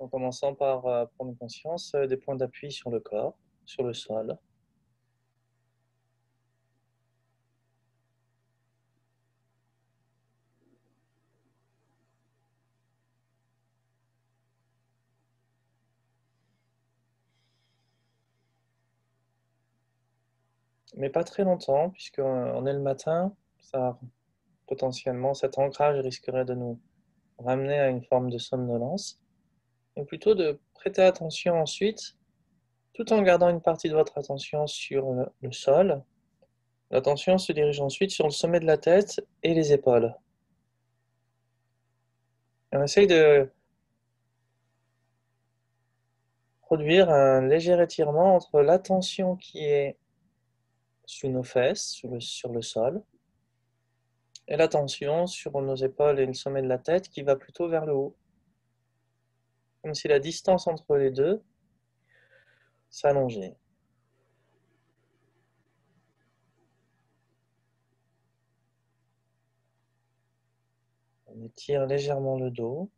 en commençant par prendre conscience des points d'appui sur le corps, sur le sol. Mais pas très longtemps, puisqu'on est le matin, ça, potentiellement, cet ancrage risquerait de nous ramener à une forme de somnolence. Et plutôt de prêter attention ensuite, tout en gardant une partie de votre attention sur le sol. L'attention se dirige ensuite sur le sommet de la tête et les épaules. Et on essaye de produire un léger étirement entre la tension qui est sous nos fesses, sur le sol, et la tension sur nos épaules et le sommet de la tête qui va plutôt vers le haut. Comme si la distance entre les deux s'allongeait. On étire légèrement le dos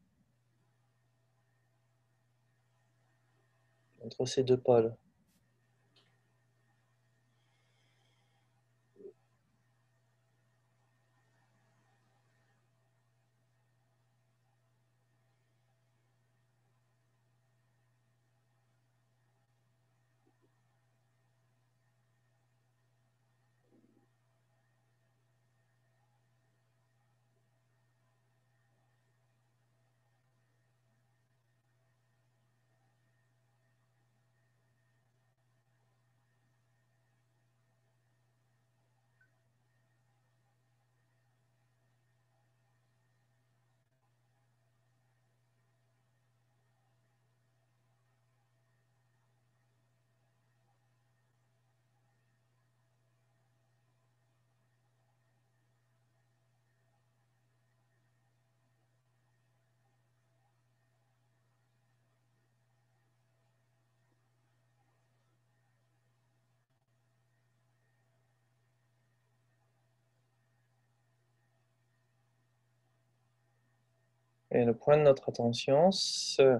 entre ces deux pôles. Et le point de notre attention se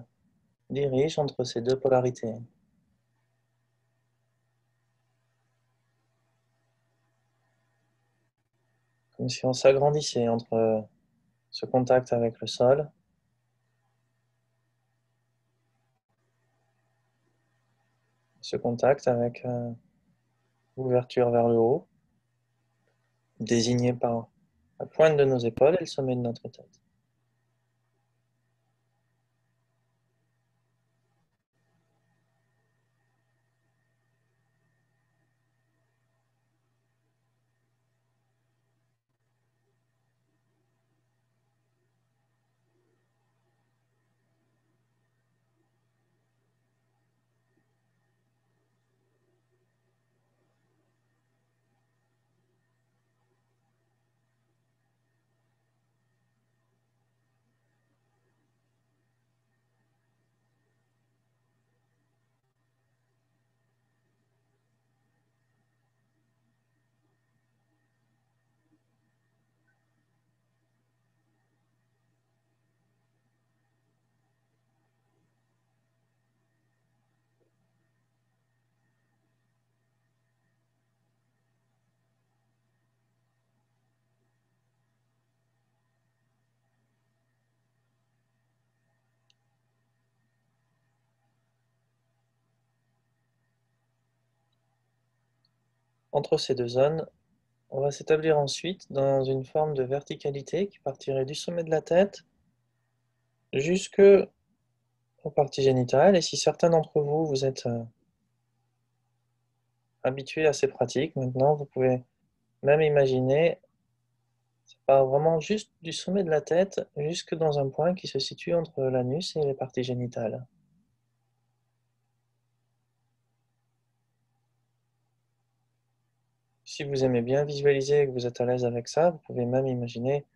dirige entre ces deux polarités. Comme si on s'agrandissait entre ce contact avec le sol ce contact avec l'ouverture vers le haut, désigné par la pointe de nos épaules et le sommet de notre tête. Entre ces deux zones, on va s'établir ensuite dans une forme de verticalité qui partirait du sommet de la tête jusque aux parties génitales. Et si certains d'entre vous, vous êtes habitués à ces pratiques, maintenant, vous pouvez même imaginer, ça part vraiment juste du sommet de la tête jusque dans un point qui se situe entre l'anus et les parties génitales. Si vous aimez bien visualiser et que vous êtes à l'aise avec ça, vous pouvez même imaginer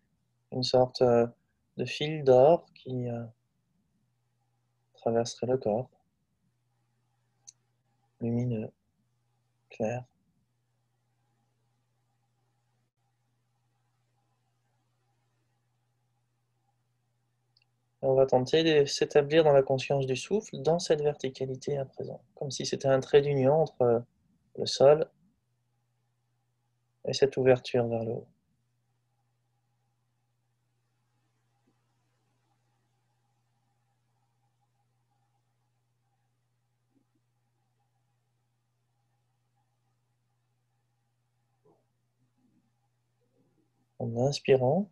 une sorte de fil d'or qui traverserait le corps, lumineux, clair. On va tenter de s'établir dans la conscience du souffle, dans cette verticalité à présent, comme si c'était un trait d'union entre le sol et cette ouverture vers le haut. En inspirant,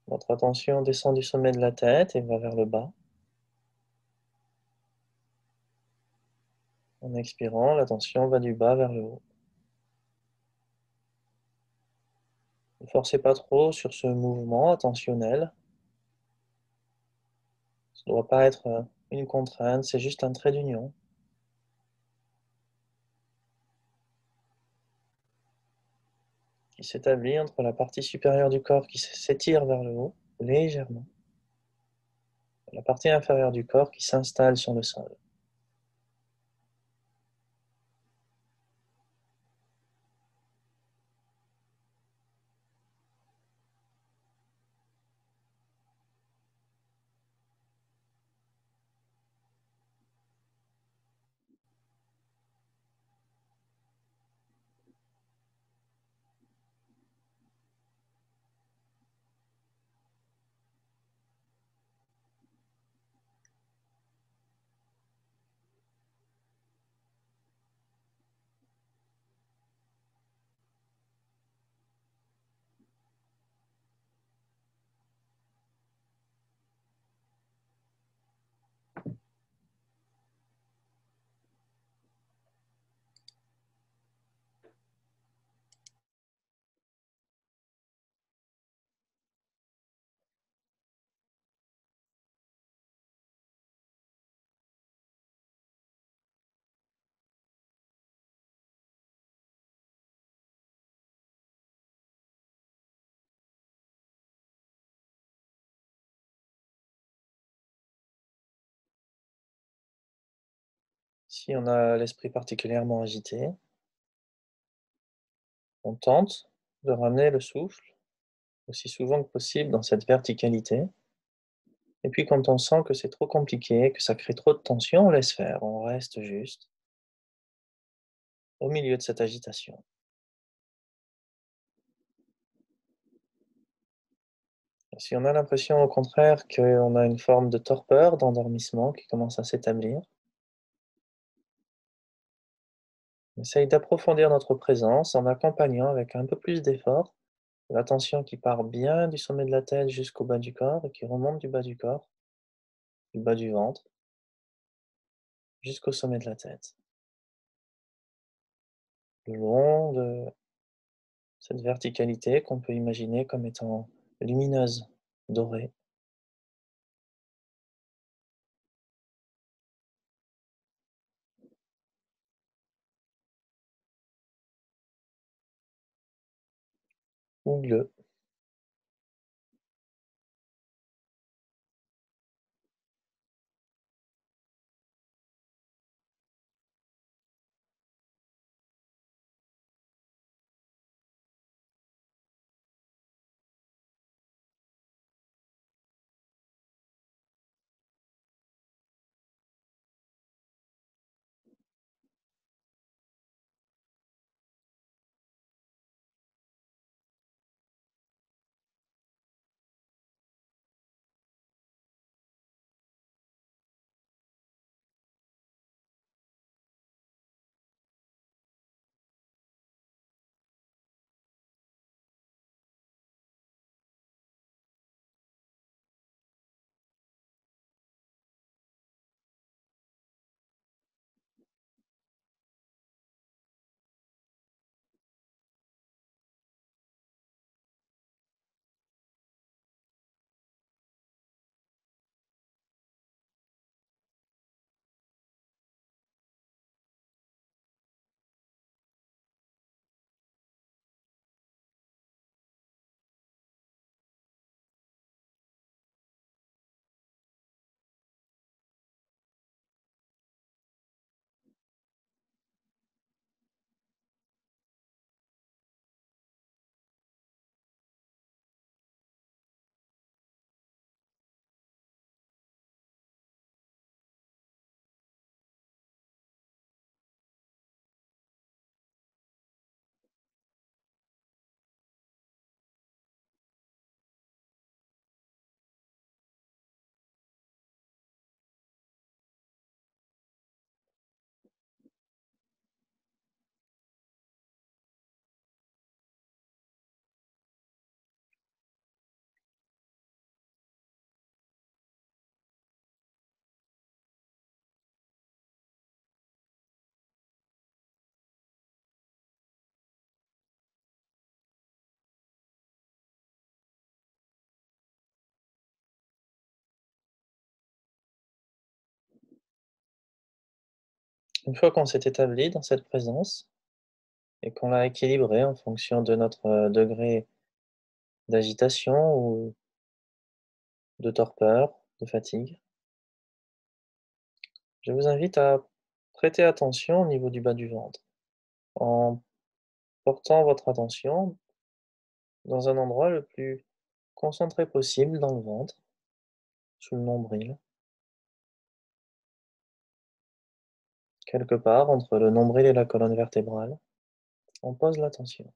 votre attention descend du sommet de la tête et va vers le bas. En expirant, l'attention va du bas vers le haut. Ne forcez pas trop sur ce mouvement attentionnel. Ça ne doit pas être une contrainte, c'est juste un trait d'union qui s'établit entre la partie supérieure du corps qui s'étire vers le haut, légèrement, et la partie inférieure du corps qui s'installe sur le sol. Si on a l'esprit particulièrement agité, on tente de ramener le souffle aussi souvent que possible dans cette verticalité. Et puis quand on sent que c'est trop compliqué, que ça crée trop de tension, on laisse faire, on reste juste au milieu de cette agitation. Si on a l'impression au contraire qu'on a une forme de torpeur, d'endormissement qui commence à s'établir, on essaye d'approfondir notre présence en accompagnant avec un peu plus d'effort l'attention qui part bien du sommet de la tête jusqu'au bas du corps et qui remonte du bas du corps, du bas du ventre, jusqu'au sommet de la tête. Le long de cette verticalité qu'on peut imaginer comme étant lumineuse, dorée, ou bleue. Une fois qu'on s'est établi dans cette présence et qu'on l'a équilibrée en fonction de notre, degré d'agitation ou de torpeur, de fatigue, je vous invite à prêter attention au niveau du bas du ventre, en portant votre attention dans un endroit le plus concentré possible dans le ventre, sous le nombril, quelque part entre le nombril et la colonne vertébrale. On pose l'attention.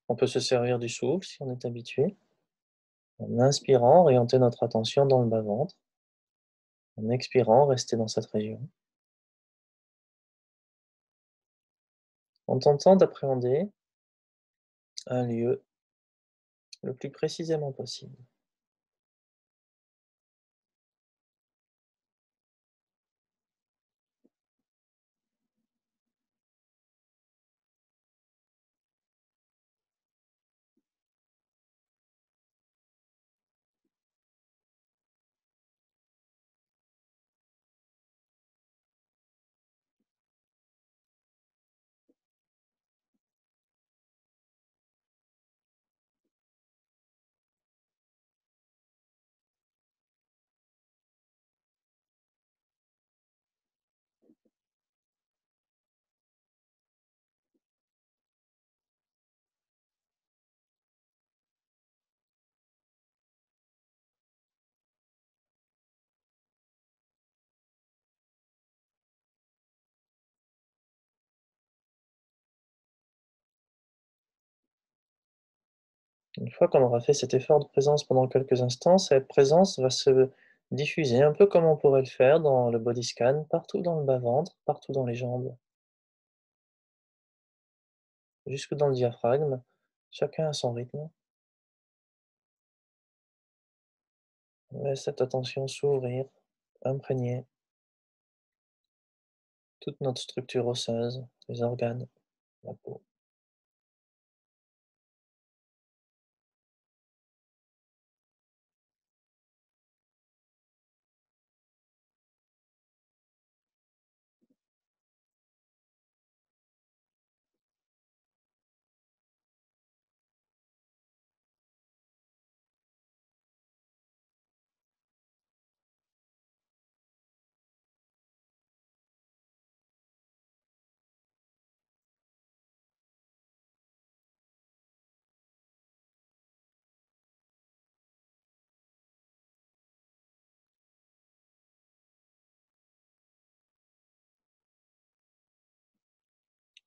On peut se servir du souffle si on est habitué. En inspirant, orienter notre attention dans le bas-ventre. En expirant, rester dans cette région. En tentant d'appréhender un lieu le plus précisément possible. Une fois qu'on aura fait cet effort de présence pendant quelques instants, cette présence va se diffuser un peu comme on pourrait le faire dans le body scan, partout dans le bas-ventre, partout dans les jambes, jusque dans le diaphragme, chacun à son rythme. Laisse cette attention s'ouvrir, imprégner toute notre structure osseuse, les organes, la peau.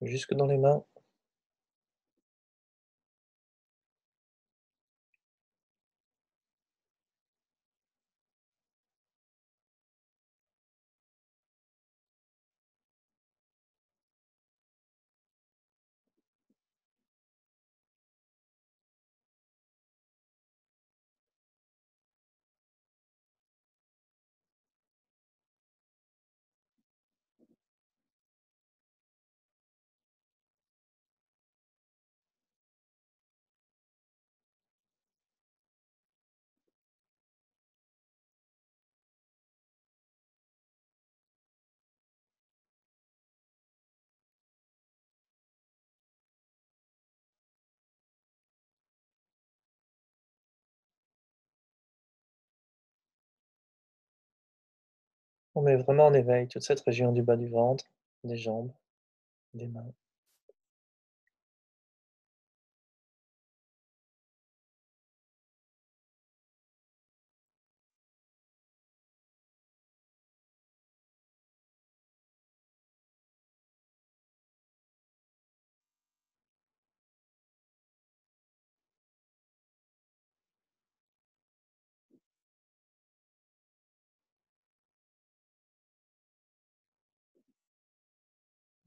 Jusque dans les mains. On met vraiment en éveil toute cette région du bas du ventre, des jambes, des mains.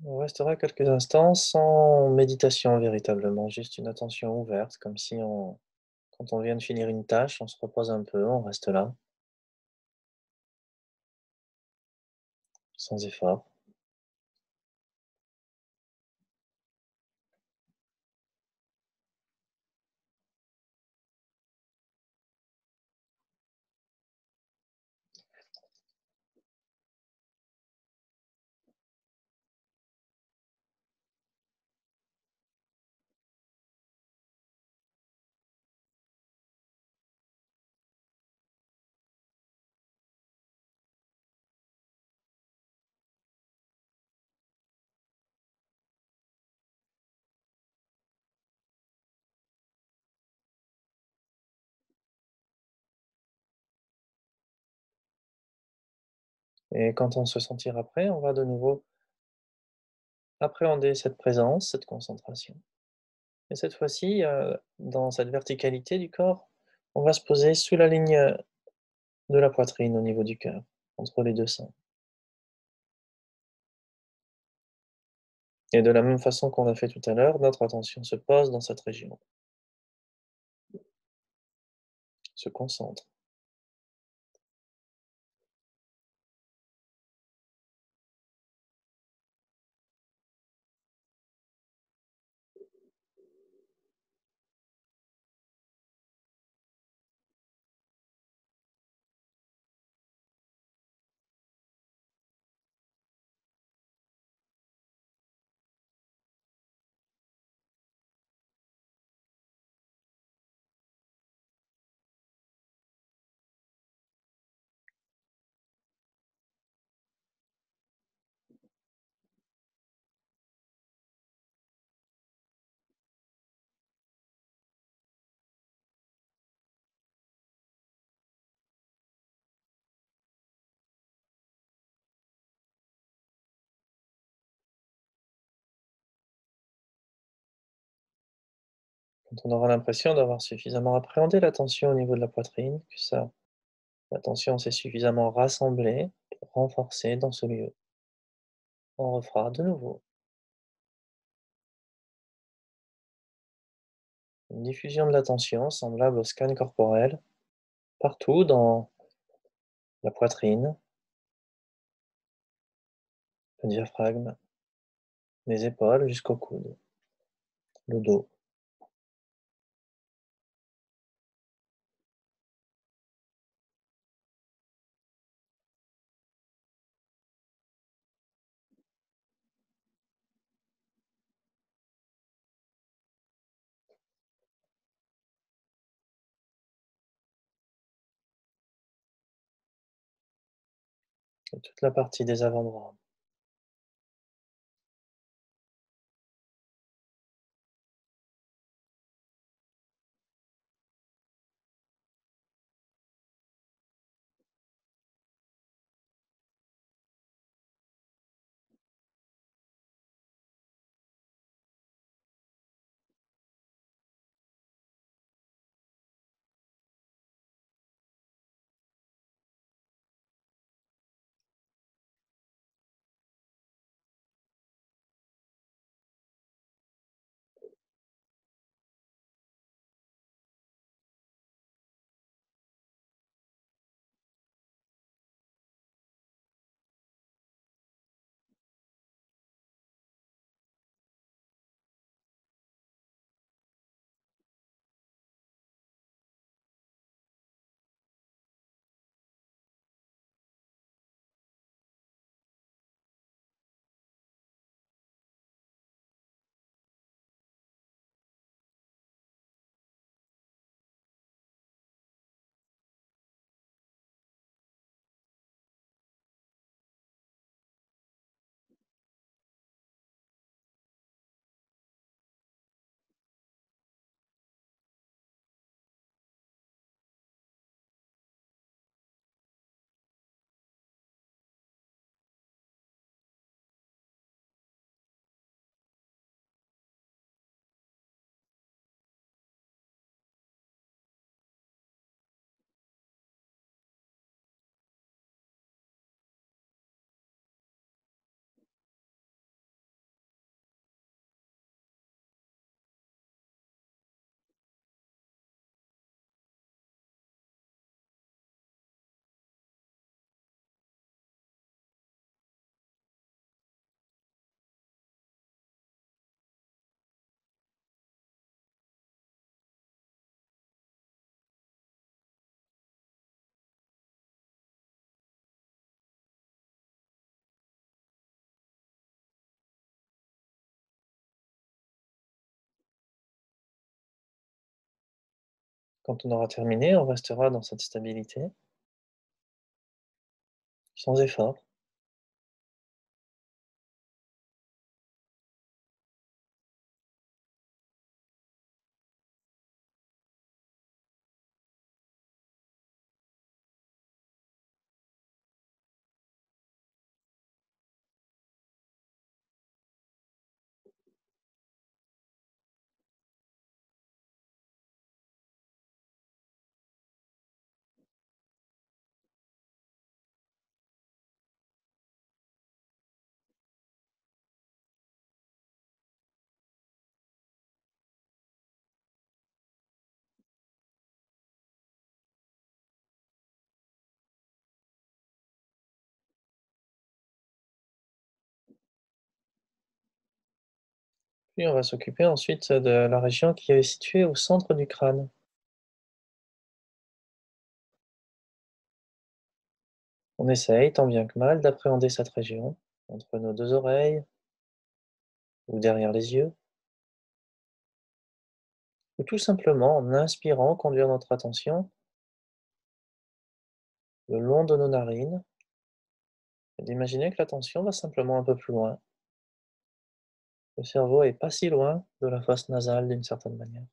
On restera quelques instants sans méditation véritablement, juste une attention ouverte, comme si quand on vient de finir une tâche, on se repose un peu, on reste là, sans effort. Et quand on se sentira prêt, on va de nouveau appréhender cette présence, cette concentration. Et cette fois-ci, dans cette verticalité du corps, on va se poser sous la ligne, de la poitrine au niveau du cœur, entre les 2 seins. Et de la même façon qu'on a fait tout à l'heure, notre attention se pose dans cette région, se concentre. Quand on aura l'impression d'avoir suffisamment appréhendé la tension au niveau de la poitrine, que ça la tension s'est suffisamment rassemblée, renforcée dans ce lieu, on refera de nouveau une diffusion de la tension semblable au scan corporel, partout dans la poitrine, le diaphragme, les épaules jusqu'au coude, le dos. Et toute la partie des avant-bras. Quand on aura terminé, on restera dans cette stabilité, sans effort. Puis on va s'occuper ensuite de la région qui est située au centre du crâne. On essaye, tant bien que mal, d'appréhender cette région, entre nos deux oreilles ou derrière les yeux, ou tout simplement en inspirant, conduire notre attention le long de nos narines et d'imaginer que l'attention va simplement un peu plus loin. Le cerveau est pas si loin de la fosse nasale d'une certaine manière.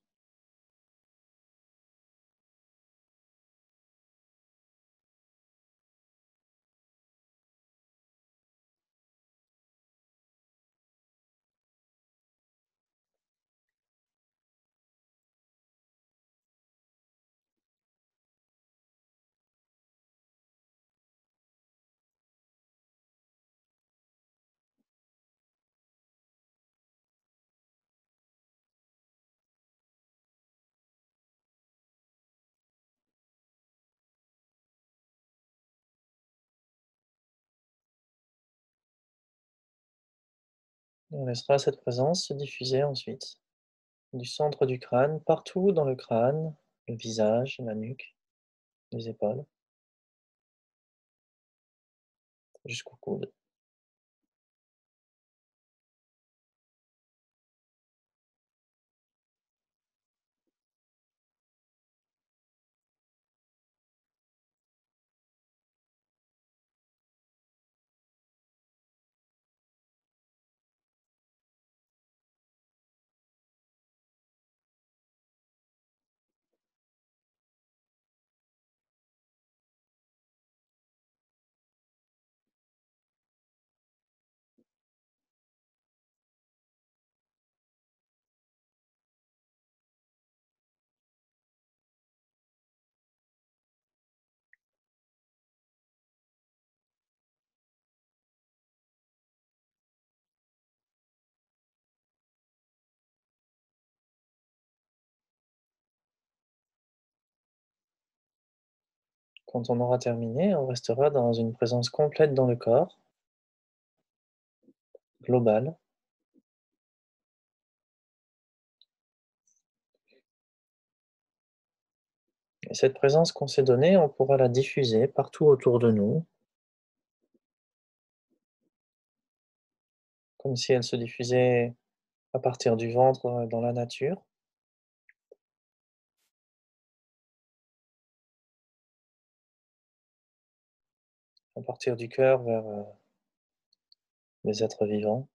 On laissera cette présence se diffuser ensuite, du centre du crâne, partout dans le crâne, le visage, la nuque, les épaules, jusqu'au coude. Quand on aura terminé, on restera dans une présence complète dans le corps, globale. Et cette présence qu'on s'est donnée, on pourra la diffuser partout autour de nous, comme si elle se diffusait à partir du ventre dans la nature, à partir du cœur vers les êtres vivants,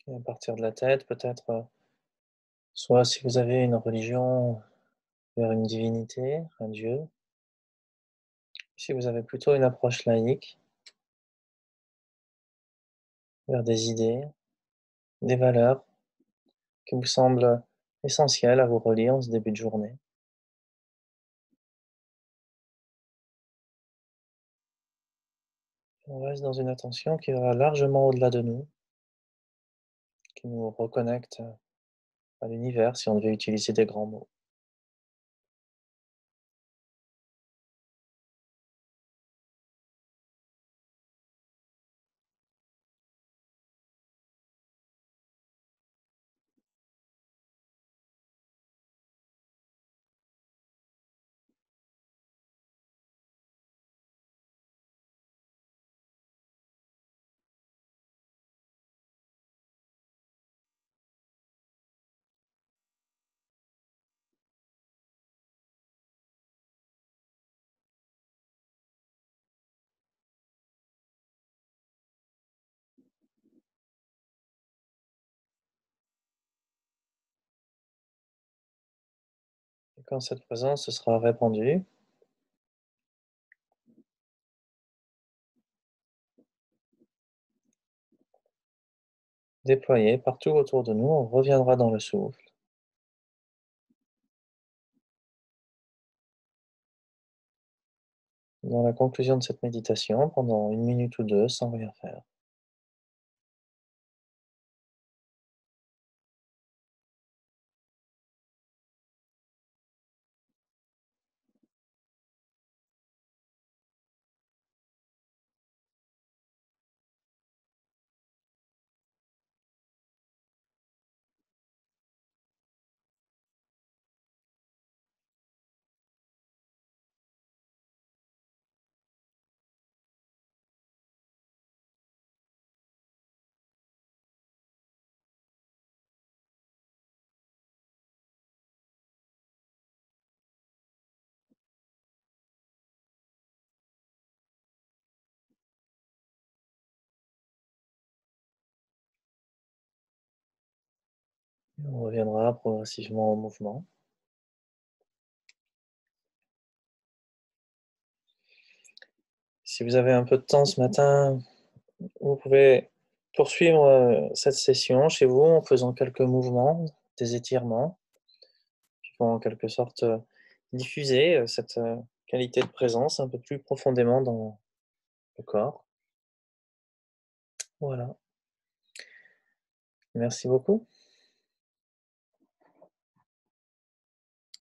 et à partir de la tête, peut-être, soit si vous avez une religion, vers une divinité, un dieu, si vous avez plutôt une approche laïque, vers des idées, des valeurs qui vous semblent essentielles à vous relier en ce début de journée. On reste dans une attention qui va largement au-delà de nous, qui nous reconnecte à l'univers, si on devait utiliser des grands mots. Et quand cette présence se sera répandue, déployée partout autour de nous, on reviendra dans le souffle, dans la conclusion de cette méditation, pendant une minute ou deux, sans rien faire. On reviendra progressivement au mouvement. Si vous avez un peu de temps ce matin, vous pouvez poursuivre, cette session chez vous en faisant quelques mouvements, des étirements qui vont en quelque sorte, diffuser, cette, qualité de présence un peu plus profondément dans le corps. Voilà. Merci beaucoup.